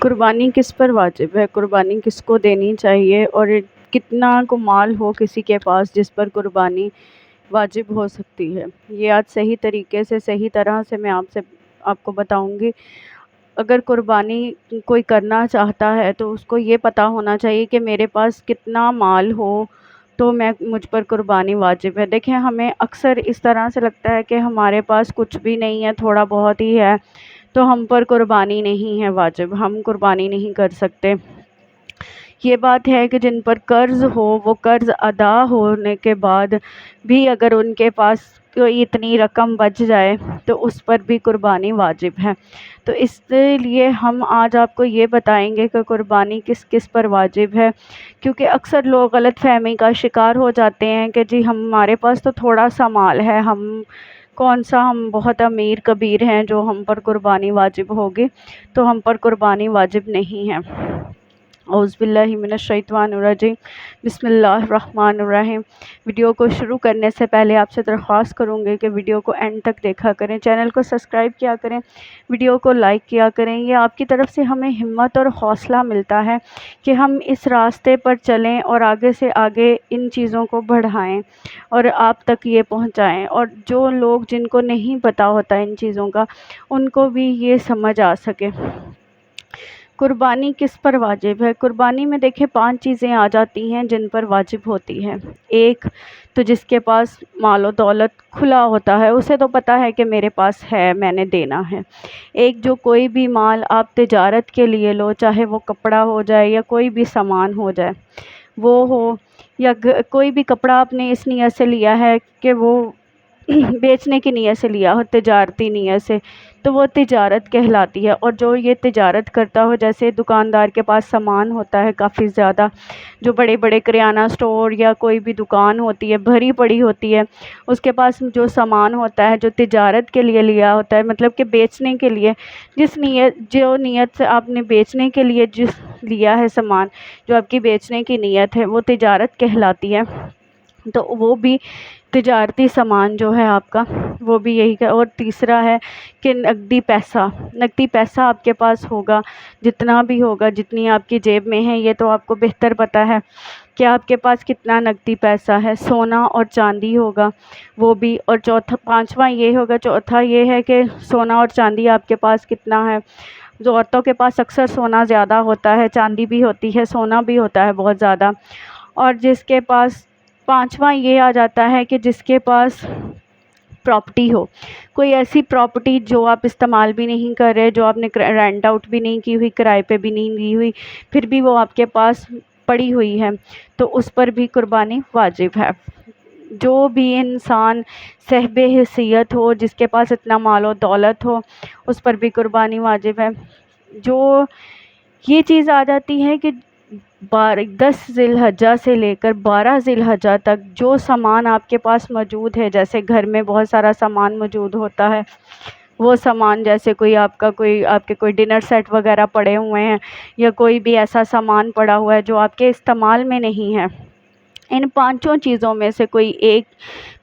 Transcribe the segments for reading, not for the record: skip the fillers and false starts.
قربانی کس پر واجب ہے؟ قربانی کس کو دینی چاہیے اور کتنا کو مال ہو کسی کے پاس جس پر قربانی واجب ہو سکتی ہے؟ یہ آج صحیح طریقے سے صحیح طرح سے میں آپ کو بتاؤں گی۔ اگر قربانی کوئی کرنا چاہتا ہے تو اس کو یہ پتہ ہونا چاہیے کہ میرے پاس کتنا مال ہو تو مجھ پر قربانی واجب ہے۔ دیکھیں، ہمیں اکثر اس طرح سے لگتا ہے کہ ہمارے پاس کچھ بھی نہیں ہے، تھوڑا بہت ہی ہے تو ہم پر قربانی نہیں ہے واجب، ہم قربانی نہیں کر سکتے۔ یہ بات ہے کہ جن پر قرض ہو، وہ قرض ادا ہونے کے بعد بھی اگر ان کے پاس کوئی اتنی رقم بچ جائے تو اس پر بھی قربانی واجب ہے۔ تو اس لیے ہم آج آپ کو یہ بتائیں گے کہ قربانی کس کس پر واجب ہے، کیونکہ اکثر لوگ غلط فہمی کا شکار ہو جاتے ہیں کہ جی ہمارے پاس تو تھوڑا سا مال ہے، ہم بہت امیر کبیر ہیں جو ہم پر قربانی واجب ہوگی، تو ہم پر قربانی واجب نہیں ہے۔ اعوذ باللہ من الشیطان الرجیم، بسم اللہ الرحمن الرحیم۔ ویڈیو کو شروع کرنے سے پہلے آپ سے درخواست کروں گی کہ ویڈیو کو اینڈ تک دیکھا کریں، چینل کو سبسکرائب کیا کریں، ویڈیو کو لائک کیا کریں۔ یہ آپ کی طرف سے ہمیں ہمت اور حوصلہ ملتا ہے کہ ہم اس راستے پر چلیں اور آگے سے آگے ان چیزوں کو بڑھائیں اور آپ تک یہ پہنچائیں، اور جو لوگ جن کو نہیں پتہ ہوتا ان چیزوں کا، ان کو بھی یہ سمجھ آ سکے۔ قربانی کس پر واجب ہے؟ قربانی میں دیکھیں 5 چیزیں آ جاتی ہیں جن پر واجب ہوتی ہے۔ ایک تو جس کے پاس مال و دولت کھلا ہوتا ہے، اسے تو پتہ ہے کہ میرے پاس ہے، میں نے دینا ہے۔ ایک جو کوئی بھی مال آپ تجارت کے لیے لو، چاہے وہ کپڑا ہو جائے یا کوئی بھی سامان ہو جائے وہ ہو، یا کوئی بھی کپڑا آپ نے اس نیت سے لیا ہے کہ وہ بیچنے کی نیت سے لیا ہو، تجارتی نیت سے، تو وہ تجارت کہلاتی ہے۔ اور جو یہ تجارت کرتا ہو، جیسے دکاندار کے پاس سامان ہوتا ہے کافی زیادہ، جو بڑے بڑے کریانہ سٹور یا کوئی بھی دکان ہوتی ہے بھری پڑی ہوتی ہے، اس کے پاس جو سامان ہوتا ہے جو تجارت کے لیے لیا ہوتا ہے، مطلب کہ بیچنے کے لیے، جو نیت سے آپ نے بیچنے کے لیے جس لیا ہے سامان، جو آپ کی بیچنے کی نیت ہے، وہ تجارت کہلاتی ہے۔ تو وہ بھی تجارتی سامان جو ہے آپ کا، وہ بھی یہی ہے۔ اور تیسرا ہے کہ نقدی پیسہ آپ کے پاس ہوگا، جتنا بھی ہوگا، جتنی آپ کی جیب میں ہے، یہ تو آپ کو بہتر پتہ ہے کہ آپ کے پاس کتنا نقدی پیسہ ہے۔ سونا اور چاندی ہوگا وہ بھی، اور پانچواں یہ ہے کہ سونا اور چاندی آپ کے پاس کتنا ہے۔ جو عورتوں کے پاس اکثر سونا زیادہ ہوتا ہے، چاندی بھی ہوتی ہے، سونا بھی ہوتا ہے بہت زیادہ۔ اور جس کے پاس پانچواں یہ آ جاتا ہے کہ جس کے پاس پراپرٹی ہو، کوئی ایسی پراپرٹی جو آپ استعمال بھی نہیں کر رہے، جو آپ نے رینٹ آؤٹ بھی نہیں کی ہوئی، کرائے پہ بھی نہیں دی ہوئی، پھر بھی وہ آپ کے پاس پڑی ہوئی ہے، تو اس پر بھی قربانی واجب ہے۔ جو بھی انسان صاحب حیثیت ہو، جس کے پاس اتنا مال و دولت ہو، اس پر بھی قربانی واجب ہے۔ جو یہ چیز آ جاتی ہے کہ 10 ذی الحجہ سے لے کر 12 ذی الحجہ تک جو سامان آپ کے پاس موجود ہے، جیسے گھر میں بہت سارا سامان موجود ہوتا ہے، وہ سامان جیسے آپ کے کوئی ڈنر سیٹ وغیرہ پڑے ہوئے ہیں، یا کوئی بھی ایسا سامان پڑا ہوا ہے جو آپ کے استعمال میں نہیں ہے، ان 5 چیزوں میں سے کوئی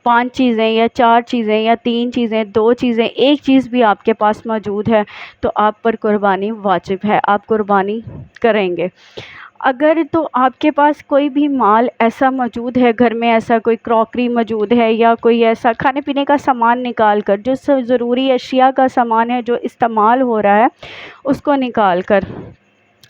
5 چیزیں یا 4 چیزیں یا 3 چیزیں، 2 چیزیں، 1 چیز بھی آپ کے پاس موجود ہے تو آپ پر قربانی واجب ہے، آپ قربانی کریں گے۔ اگر تو آپ کے پاس کوئی بھی مال ایسا موجود ہے، گھر میں ایسا کوئی کراکری موجود ہے، یا کوئی ایسا کھانے پینے کا سامان نکال کر، جو ضروری اشیاء کا سامان ہے جو استعمال ہو رہا ہے، اس کو نکال کر،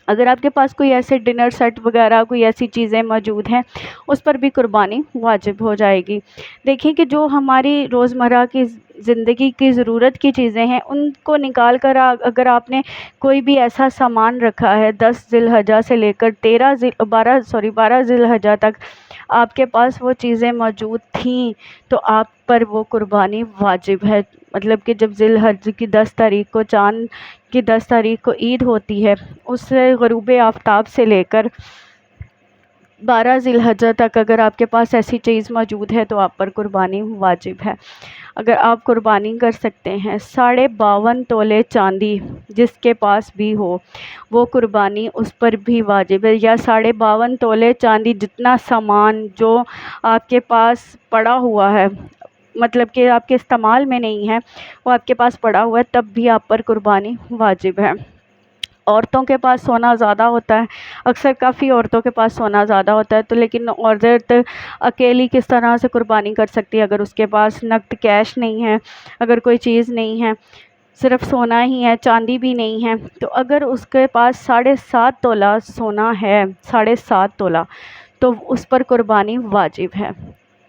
اگر آپ کے پاس کوئی ایسے ڈنر سیٹ وغیرہ، کوئی ایسی چیزیں موجود ہیں، اس پر بھی قربانی واجب ہو جائے گی۔ دیکھیں کہ جو ہماری روزمرہ کی زندگی کی ضرورت کی چیزیں ہیں، ان کو نکال کر اگر آپ نے کوئی بھی ایسا سامان رکھا ہے 10 ذی الحجہ سے لے کر 12 ذی الحجہ تک آپ کے پاس وہ چیزیں موجود تھیں، تو آپ پر وہ قربانی واجب ہے۔ مطلب کہ جب ذی الحجہ کی 10 تاریخ کو، چاند کی 10 تاریخ کو عید ہوتی ہے، اس غروب آفتاب سے لے کر 12 ذی الحجہ تک اگر آپ کے پاس ایسی چیز موجود ہے تو آپ پر قربانی واجب ہے۔ اگر آپ قربانی کر سکتے ہیں 52.5 تولے چاندی، جس کے پاس بھی ہو وہ قربانی اس پر بھی واجب ہے، یا 52.5 تولے چاندی جتنا سامان جو آپ کے پاس پڑا ہوا ہے، مطلب کہ آپ کے استعمال میں نہیں ہے، وہ آپ کے پاس پڑا ہوا ہے، تب بھی آپ پر قربانی واجب ہے۔ عورتوں کے پاس سونا زیادہ ہوتا ہے، اکثر کافی عورتوں کے پاس سونا زیادہ ہوتا ہے، تو لیکن عورت اکیلی کس طرح سے قربانی کر سکتی ہے اگر اس کے پاس نقد کیش نہیں ہے، اگر کوئی چیز نہیں ہے، صرف سونا ہی ہے، چاندی بھی نہیں ہے؟ تو اگر اس کے پاس 7.5 تولہ سونا ہے، 7.5 تولہ، تو اس پر قربانی واجب ہے۔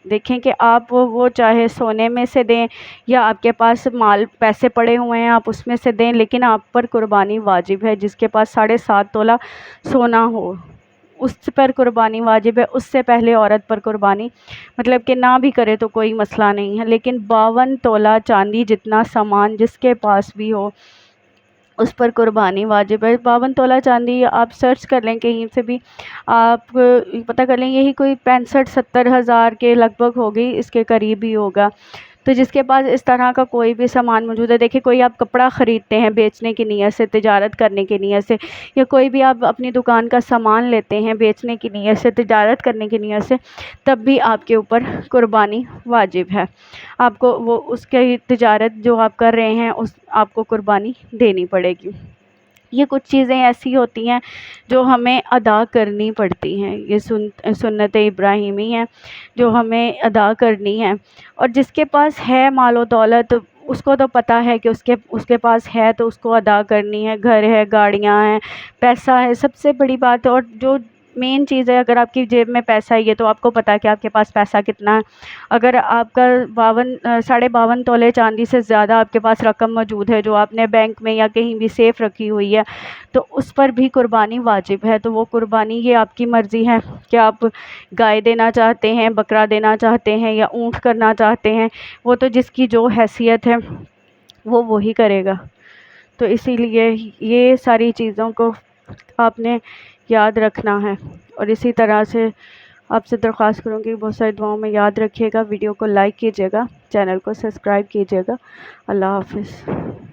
دیکھیں کہ آپ وہ چاہے سونے میں سے دیں یا آپ کے پاس مال پیسے پڑے ہوئے ہیں آپ اس میں سے دیں، لیکن آپ پر قربانی واجب ہے۔ جس کے پاس 7.5 تولہ سونا ہو اس پر قربانی واجب ہے۔ اس سے پہلے عورت پر قربانی مطلب کہ نہ بھی کرے تو کوئی مسئلہ نہیں ہے، لیکن 52 تولہ چاندی جتنا سامان جس کے پاس بھی ہو اس پر قربانی واجب ہے۔ 52 تولہ چاندی آپ سرچ کر لیں کہیں سے بھی، آپ پتہ کر لیں، یہی کوئی 65-70 ہزار کے لگ بھگ ہوگی، اس کے قریب ہی ہوگا۔ تو جس کے پاس اس طرح کا کوئی بھی سامان موجود ہے، دیکھیں کوئی آپ کپڑا خریدتے ہیں بیچنے کی نیت سے، تجارت کرنے کی نیت سے، یا کوئی بھی آپ اپنی دکان کا سامان لیتے ہیں بیچنے کی نیت سے، تجارت کرنے کی نیت سے، تب بھی آپ کے اوپر قربانی واجب ہے۔ آپ کو وہ اس کی تجارت جو آپ کر رہے ہیں اس آپ کو قربانی دینی پڑے گی۔ یہ کچھ چیزیں ایسی ہوتی ہیں جو ہمیں ادا کرنی پڑتی ہیں، یہ سنت ابراہیمی ہے جو ہمیں ادا کرنی ہے۔ اور جس کے پاس ہے مال و دولت اس کو تو پتہ ہے کہ اس کے پاس ہے تو اس کو ادا کرنی ہے، گھر ہے، گاڑیاں ہیں، پیسہ ہے، سب سے بڑی بات ہے۔ اور جو مین چیز ہے، اگر آپ کی جیب میں پیسہ ہی ہے تو آپ کو پتہ ہے کہ آپ کے پاس پیسہ کتنا ہے۔ اگر آپ کا 52 تولے چاندی سے زیادہ آپ کے پاس رقم موجود ہے جو آپ نے بینک میں یا کہیں بھی سیف رکھی ہوئی ہے، تو اس پر بھی قربانی واجب ہے۔ تو وہ قربانی یہ آپ کی مرضی ہے کہ آپ گائے دینا چاہتے ہیں، بکرا دینا چاہتے ہیں یا اونٹ کرنا چاہتے ہیں، وہ تو جس کی جو حیثیت ہے وہ وہی کرے گا۔ تو اسی لیے یہ ساری چیزوں کو آپ نے یاد رکھنا ہے، اور اسی طرح سے آپ سے درخواست کروں گی بہت ساری دعاؤں میں یاد رکھیے گا، ویڈیو کو لائک کیجیے گا، چینل کو سبسکرائب کیجیے گا۔ اللہ حافظ۔